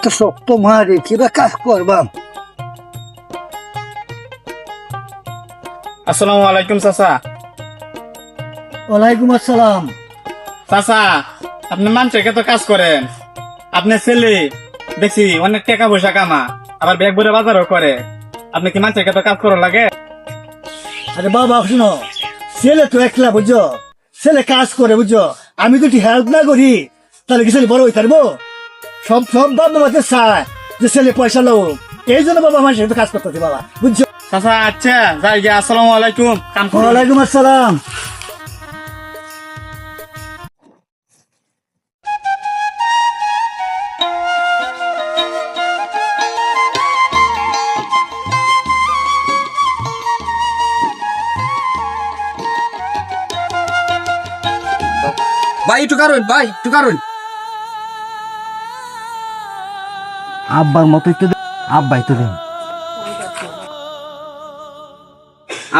একটা শক্ত মারে কিবা কাজ করবাম। আসসালামু আলাইকুম চাচা। ওয়ালাইকুম আসসালাম। চাচা, আপনি মানুষের তো কাজ করেন, আপনার ছেলে দেখছি অনেক টাকা পয়সা কামা, আবার ব্যাগ ভরে বাজারও করে। আপনি কি মানুষের তো কাজ করার লাগে? আরে বাবা শুনো, ছেলে তো একলা বুঝছো, ছেলে কাজ করে বুঝছো, আমি যদি হেল্প না করি তাহলে কি ছেলে বড় হয়ে থাকবো? সব সব বাবা মাকে চায় যে ছেলে পয়সা লোক, এই জন্য বাবা আমার সাথে কাজ করতেছে বাবা বুঝছো। চাচা আচ্ছা যাই গিয়া, আসসালামু আলাইকুম। কাম করুন। ওয়ালাইকুম আসসালাম। ভাই একটু কারণ, ভাই একটু কারণ। আব্বার মতোই তো আব্বাই তো দেন।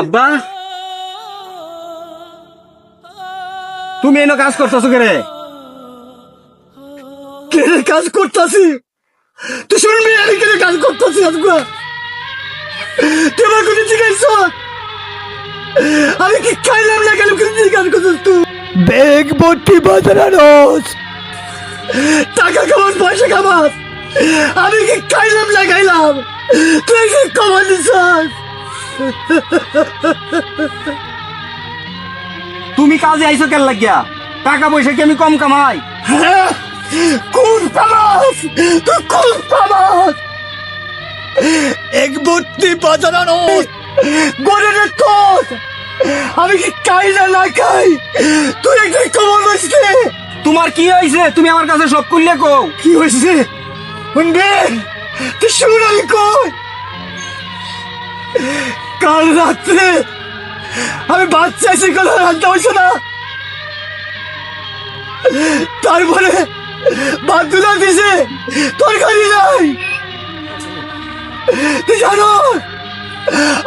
আব্বা, তুমি এনে কাজ করতেছো কে রে? কেন কাজ করতেছি? তুই শুনবি আমি কেন কাজ করতেছি? আজকে তুই আমার কোনো জিজ্ঞাসা, আমি কি খাইলাম না কেন কোনো কাজ করছিস তুই? ব্যাগ ভর্তি বাজানোস, টাকা কামাস, পয়সা কামাস, আমি কি খাইলাম না খাইলাম? তুই কি কমা দিস? তুমি কাজে আইছো কেন লাগিয়া? টাকা পয়সা কি আমি কম কামাই? হ্যাঁ, কোন কামাস? তুই কোন কামাস? এক ভর্তি বাজানোস, গড়ে রে তোর, আমি কি খাই না খাই? তুই একদিন কমা দিস রে। তোমার কি হয়েছে? তুমি আমার কাছে সব করলে কো। কি হয়েছে শুনবে? তুই শুন আমি কই। কাল রাত্রে আমি বাচ্চা এসে গেল, রান্না হয়েছে না, তারপরে ভাত তুলা দিছে, তরকারি নাই। তুই জানো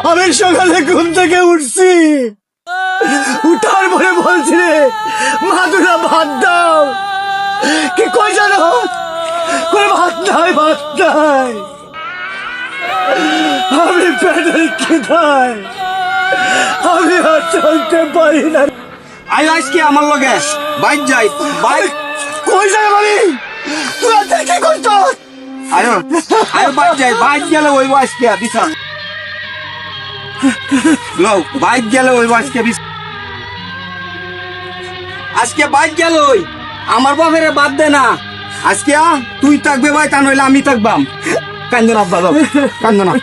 আমি সকালে ঘুম থেকে উঠছি, উঠার পরে বলছি রে মাদুরা ভাত দাও, কি কই জানো? কোনো ভাত নাই, ভাত নাই। আমি পেটের খিদায় আমি আর চলতে পারি না। আই আজকে আমার লগে বাইক যাই, বাইক কই যায় মানে? তুই আজকে কি করছ? আয়ো আয়ো বাইক যাই, বাইক গেলে ওই আজকে বিছা লো, বাইক গেলে ওই আজকে বিছা, আজকে বাইক গেল ওই আমার বাপেরে বাদ দে না। আজকে তুই থাকবে ভাই, তা নইলে আমি থাকবাম। কান্দো না আব্বা, কান্দো না।